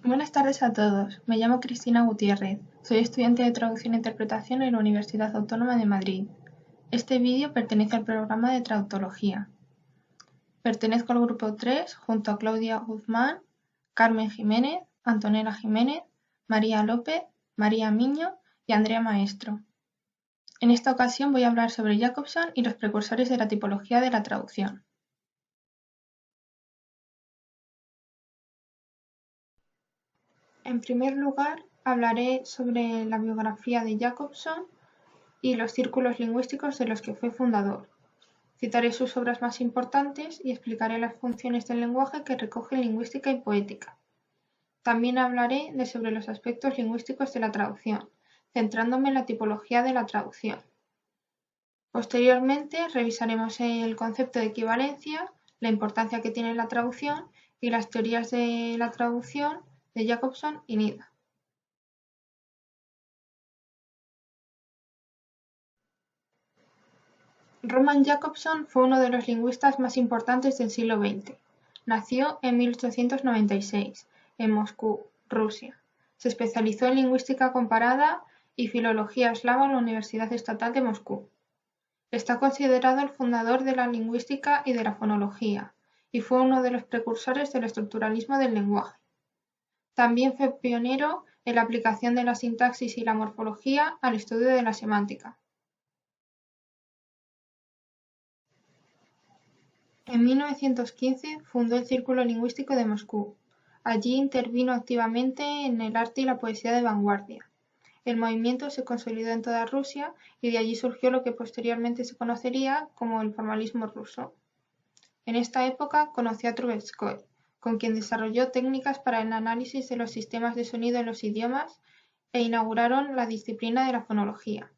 Buenas tardes a todos. Me llamo Cristina Gutiérrez. Soy estudiante de Traducción e Interpretación en la Universidad Autónoma de Madrid. Este vídeo pertenece al programa de Traductología. Pertenezco al grupo 3 junto a Claudia Guzmán, Carmen Jiménez, Antonella Jiménez, María López, María Miño y Andrea Maestro. En esta ocasión voy a hablar sobre Jacobson y los precursores de la tipología de la traducción. En primer lugar, hablaré sobre la biografía de Jacobson y los círculos lingüísticos de los que fue fundador. Citaré sus obras más importantes y explicaré las funciones del lenguaje que recoge lingüística y poética. También hablaré sobre los aspectos lingüísticos de la traducción, centrándome en la tipología de la traducción. Posteriormente, revisaremos el concepto de equivalencia, la importancia que tiene la traducción y las teorías de la traducción de Jacobson y Nida. Roman Jacobson fue uno de los lingüistas más importantes del siglo XX. Nació en 1896, en Moscú, Rusia. Se especializó en lingüística comparada y filología eslava en la Universidad Estatal de Moscú. Está considerado el fundador de la lingüística y de la fonología, y fue uno de los precursores del estructuralismo del lenguaje. También fue pionero en la aplicación de la sintaxis y la morfología al estudio de la semántica. En 1915 fundó el Círculo Lingüístico de Moscú. Allí intervino activamente en el arte y la poesía de vanguardia. El movimiento se consolidó en toda Rusia y de allí surgió lo que posteriormente se conocería como el formalismo ruso. En esta época conoció a Trubetskoy, con quien desarrolló técnicas para el análisis de los sistemas de sonido en los idiomas e inauguraron la disciplina de la fonología.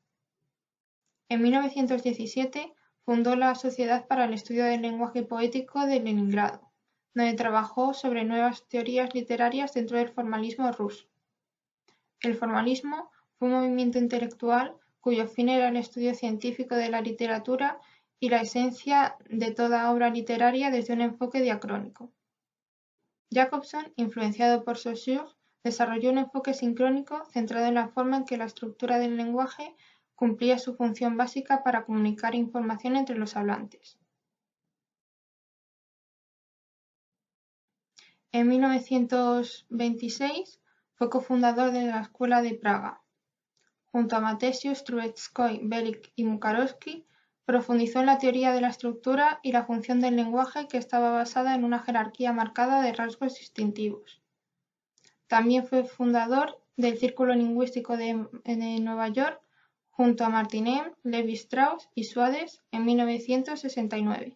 En 1917 fundó la Sociedad para el Estudio del Lenguaje Poético de Leningrado, donde trabajó sobre nuevas teorías literarias dentro del formalismo ruso. El formalismo fue un movimiento intelectual cuyo fin era el estudio científico de la literatura y la esencia de toda obra literaria desde un enfoque diacrónico. Jacobson, influenciado por Saussure, desarrolló un enfoque sincrónico centrado en la forma en que la estructura del lenguaje cumplía su función básica para comunicar información entre los hablantes. En 1926 fue cofundador de la Escuela de Praga. Junto a Matesius, Trubetskoy, Bellick y Mukarovsky, profundizó en la teoría de la estructura y la función del lenguaje que estaba basada en una jerarquía marcada de rasgos distintivos. También fue fundador del Círculo Lingüístico de Nueva York junto a Martinem, Lévi-Strauss y Suárez en 1969.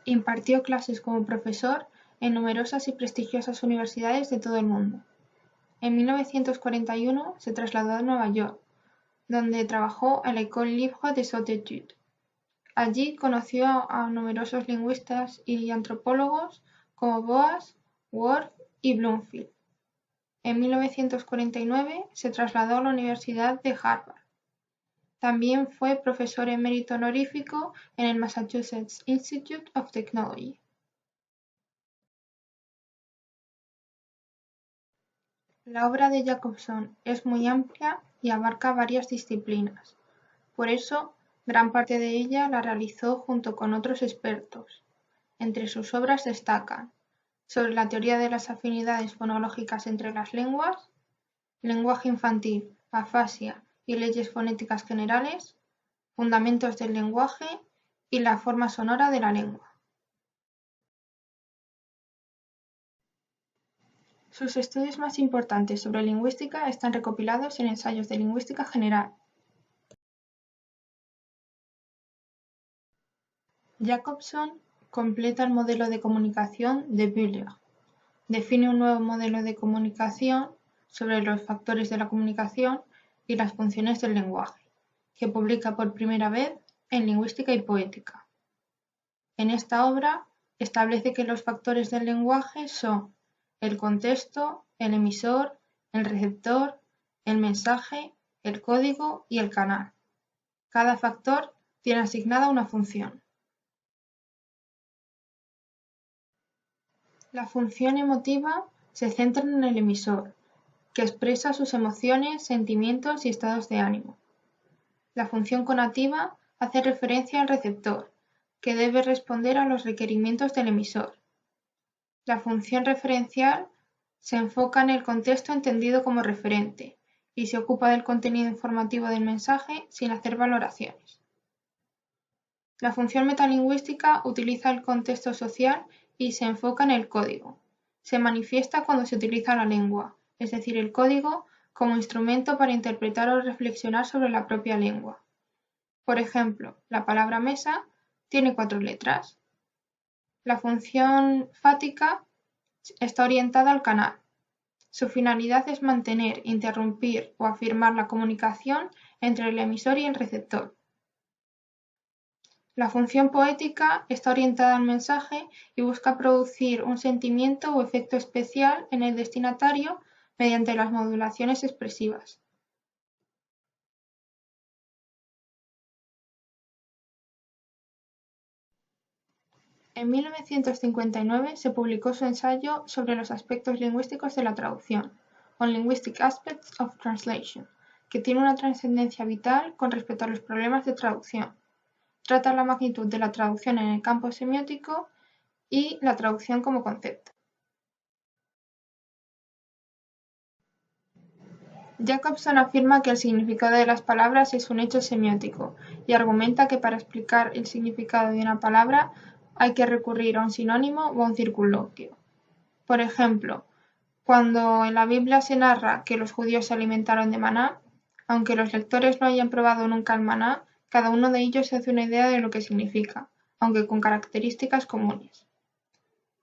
Impartió clases como profesor en numerosas y prestigiosas universidades de todo el mundo. En 1941 se trasladó a Nueva York, donde trabajó en la École Libre des Hautes Études. Allí conoció a numerosos lingüistas y antropólogos como Boas, Whorf y Bloomfield. En 1949 se trasladó a la Universidad de Harvard. También fue profesor emérito honorífico en el Massachusetts Institute of Technology. La obra de Jacobson es muy amplia y abarca varias disciplinas. Por eso, gran parte de ella la realizó junto con otros expertos. Entre sus obras destacan sobre la teoría de las afinidades fonológicas entre las lenguas, lenguaje infantil, afasia y leyes fonéticas generales, fundamentos del lenguaje y la forma sonora de la lengua. Sus estudios más importantes sobre lingüística están recopilados en Ensayos de lingüística general. Jacobson completa el modelo de comunicación de Bühler. Define un nuevo modelo de comunicación sobre los factores de la comunicación y las funciones del lenguaje, que publica por primera vez en Lingüística y Poética. En esta obra establece que los factores del lenguaje son el contexto, el emisor, el receptor, el mensaje, el código y el canal. Cada factor tiene asignada una función. La función emotiva se centra en el emisor, que expresa sus emociones, sentimientos y estados de ánimo. La función conativa hace referencia al receptor, que debe responder a los requerimientos del emisor. La función referencial se enfoca en el contexto entendido como referente y se ocupa del contenido informativo del mensaje sin hacer valoraciones. La función metalingüística utiliza el contexto social y se enfoca en el código. Se manifiesta cuando se utiliza la lengua, es decir, el código, como instrumento para interpretar o reflexionar sobre la propia lengua. Por ejemplo, la palabra mesa tiene 4 letras. La función fática está orientada al canal. Su finalidad es mantener, interrumpir o afirmar la comunicación entre el emisor y el receptor. La función poética está orientada al mensaje y busca producir un sentimiento o efecto especial en el destinatario mediante las modulaciones expresivas. En 1959 se publicó su ensayo sobre los aspectos lingüísticos de la traducción, On Linguistic Aspects of Translation, que tiene una trascendencia vital con respecto a los problemas de traducción. Trata la magnitud de la traducción en el campo semiótico y la traducción como concepto. Jacobson afirma que el significado de las palabras es un hecho semiótico y argumenta que para explicar el significado de una palabra hay que recurrir a un sinónimo o a un circunloquio. Por ejemplo, cuando en la Biblia se narra que los judíos se alimentaron de maná, aunque los lectores no hayan probado nunca el maná, cada uno de ellos se hace una idea de lo que significa, aunque con características comunes.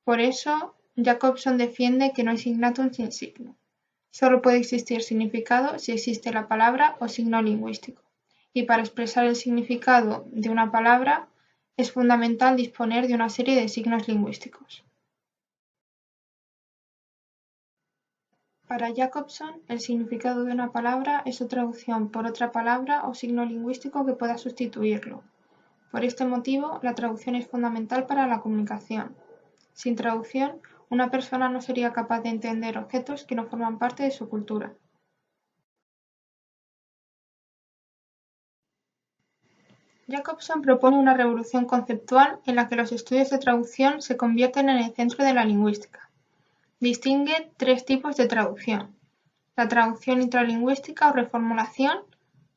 Por eso, Jacobson defiende que no hay signatum sin signo. Solo puede existir significado si existe la palabra o signo lingüístico, y para expresar el significado de una palabra es fundamental disponer de una serie de signos lingüísticos. Para Jacobson, el significado de una palabra es su traducción por otra palabra o signo lingüístico que pueda sustituirlo. Por este motivo, la traducción es fundamental para la comunicación. Sin traducción, una persona no sería capaz de entender objetos que no forman parte de su cultura. Jacobson propone una revolución conceptual en la que los estudios de traducción se convierten en el centro de la lingüística. Distingue 3 tipos de traducción: la traducción intralingüística o reformulación,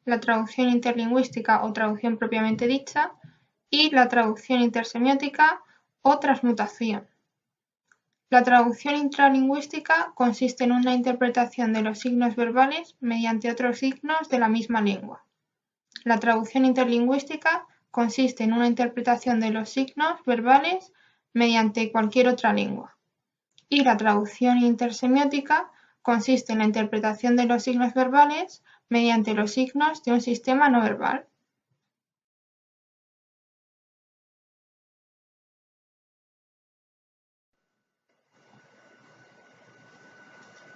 la traducción interlingüística o traducción propiamente dicha, y la traducción intersemiótica o transmutación. La traducción intralingüística consiste en una interpretación de los signos verbales mediante otros signos de la misma lengua. La traducción interlingüística consiste en una interpretación de los signos verbales mediante cualquier otra lengua. Y la traducción intersemiótica consiste en la interpretación de los signos verbales mediante los signos de un sistema no verbal.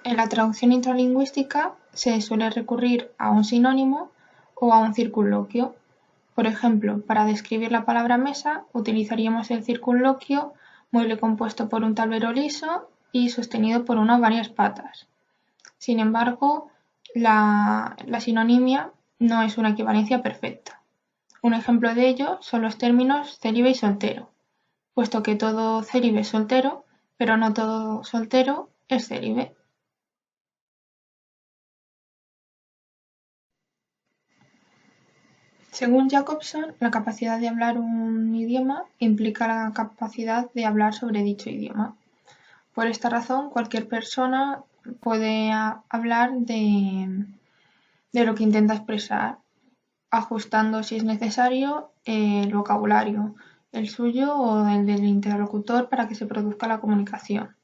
En la traducción intralingüística se suele recurrir a un sinónimo o a un circunloquio. Por ejemplo, para describir la palabra mesa utilizaríamos el circunloquio mueble compuesto por un tablero liso y sostenido por una o varias patas. Sin embargo, la sinonimia no es una equivalencia perfecta. Un ejemplo de ello son los términos célibe y soltero, puesto que todo célibe es soltero, pero no todo soltero es célibe. Según Jacobson, la capacidad de hablar un idioma implica la capacidad de hablar sobre dicho idioma. Por esta razón, cualquier persona puede hablar de lo que intenta expresar, ajustando, si es necesario, el vocabulario, el suyo o el del interlocutor para que se produzca la comunicación.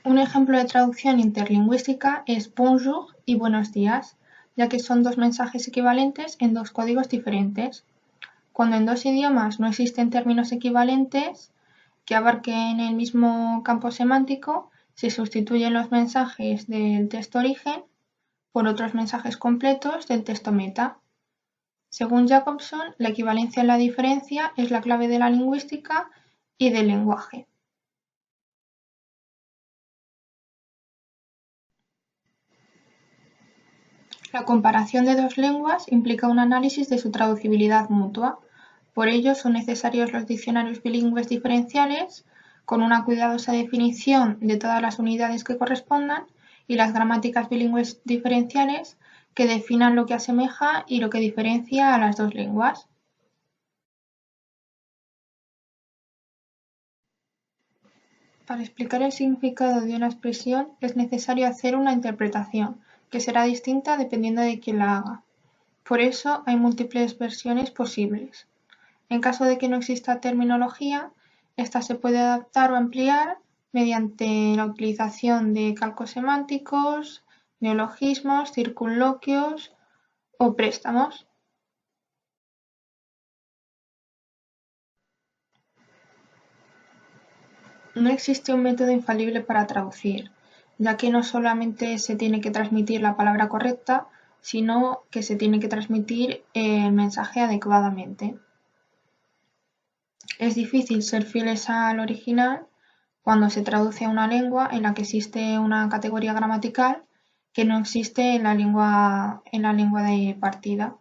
Un ejemplo de traducción interlingüística es bonjour y buenos días, ya que son 2 mensajes equivalentes en 2 códigos diferentes. Cuando en 2 idiomas no existen términos equivalentes que abarquen el mismo campo semántico, se sustituyen los mensajes del texto origen por otros mensajes completos del texto meta. Según Jacobson, la equivalencia en la diferencia es la clave de la lingüística y del lenguaje. La comparación de dos lenguas implica un análisis de su traducibilidad mutua. Por ello, son necesarios los diccionarios bilingües diferenciales, con una cuidadosa definición de todas las unidades que correspondan, y las gramáticas bilingües diferenciales, que definan lo que asemeja y lo que diferencia a las dos lenguas. Para explicar el significado de una expresión es necesario hacer una interpretación, que será distinta dependiendo de quién la haga. Por eso hay múltiples versiones posibles. En caso de que no exista terminología, esta se puede adaptar o ampliar mediante la utilización de calcos semánticos, neologismos, circunloquios o préstamos. No existe un método infalible para traducir, ya que no solamente se tiene que transmitir la palabra correcta, sino que se tiene que transmitir el mensaje adecuadamente. Es difícil ser fieles al original cuando se traduce a una lengua en la que existe una categoría gramatical que no existe en la lengua de partida.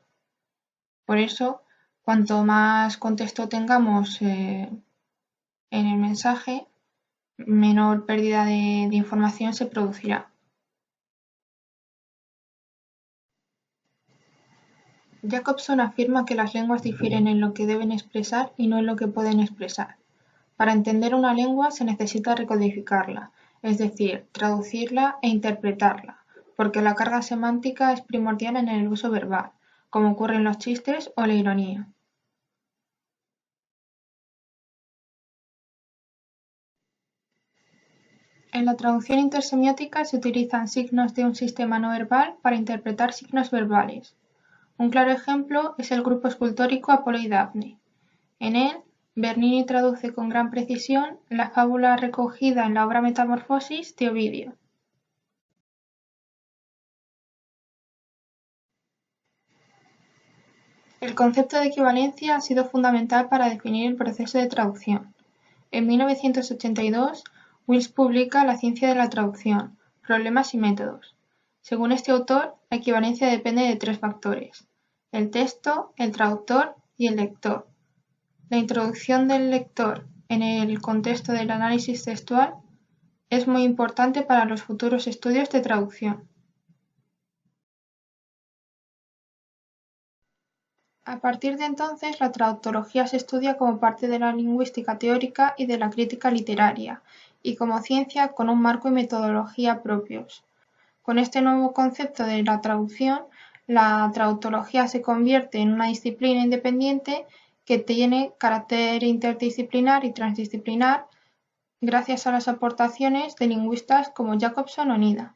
Por eso, cuanto más contexto tengamos en el mensaje, menor pérdida de información se producirá. Jacobson afirma que las lenguas difieren en lo que deben expresar y no en lo que pueden expresar. Para entender una lengua se necesita recodificarla, es decir, traducirla e interpretarla, porque la carga semántica es primordial en el uso verbal, como ocurre en los chistes o la ironía. En la traducción intersemiótica se utilizan signos de un sistema no verbal para interpretar signos verbales. Un claro ejemplo es el grupo escultórico Apolo y Dafne. En él, Bernini traduce con gran precisión la fábula recogida en la obra Metamorfosis de Ovidio. El concepto de equivalencia ha sido fundamental para definir el proceso de traducción. En 1982, Wills publica La ciencia de la traducción, problemas y métodos. Según este autor, la equivalencia depende de tres factores: el texto, el traductor y el lector. La introducción del lector en el contexto del análisis textual es muy importante para los futuros estudios de traducción. A partir de entonces, la traductología se estudia como parte de la lingüística teórica y de la crítica literaria, y como ciencia con un marco y metodología propios. Con este nuevo concepto de la traducción, la traductología se convierte en una disciplina independiente que tiene carácter interdisciplinar y transdisciplinar gracias a las aportaciones de lingüistas como Jacobson o Nida.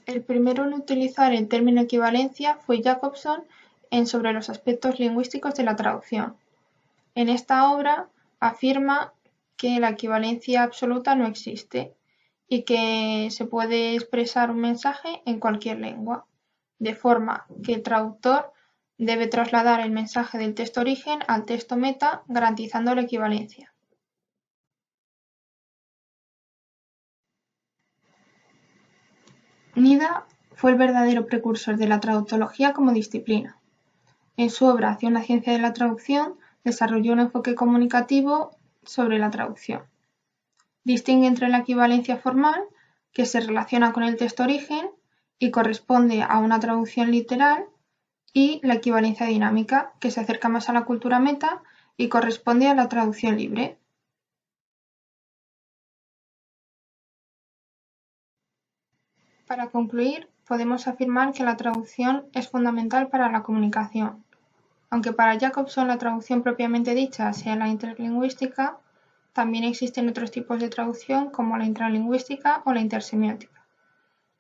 El primero en utilizar el término equivalencia fue Jacobson en Sobre los aspectos lingüísticos de la traducción. En esta obra afirma que la equivalencia absoluta no existe y que se puede expresar un mensaje en cualquier lengua, de forma que el traductor debe trasladar el mensaje del texto origen al texto meta, garantizando la equivalencia. Nida fue el verdadero precursor de la traductología como disciplina. En su obra Hacia una ciencia de la traducción, desarrolló un enfoque comunicativo sobre la traducción. Distingue entre la equivalencia formal, que se relaciona con el texto origen y corresponde a una traducción literal, y la equivalencia dinámica, que se acerca más a la cultura meta y corresponde a la traducción libre. Para concluir, podemos afirmar que la traducción es fundamental para la comunicación. Aunque para Jacobson la traducción propiamente dicha sea la interlingüística, también existen otros tipos de traducción como la intralingüística o la intersemiótica.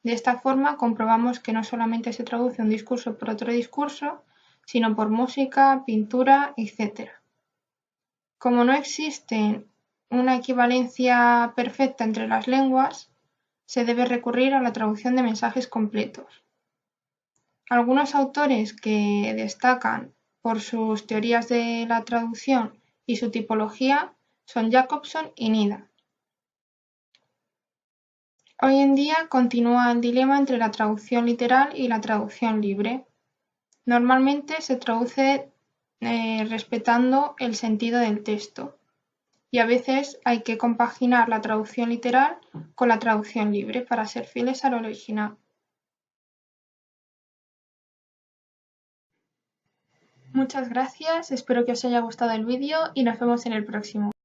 De esta forma comprobamos que no solamente se traduce un discurso por otro discurso, sino por música, pintura, etc. Como no existe una equivalencia perfecta entre las lenguas, se debe recurrir a la traducción de mensajes completos. Algunos autores que destacan por sus teorías de la traducción y su tipología son Jacobson y Nida. Hoy en día continúa el dilema entre la traducción literal y la traducción libre. Normalmente se traduce respetando el sentido del texto y a veces hay que compaginar la traducción literal con la traducción libre para ser fieles al original. Muchas gracias, espero que os haya gustado el vídeo y nos vemos en el próximo.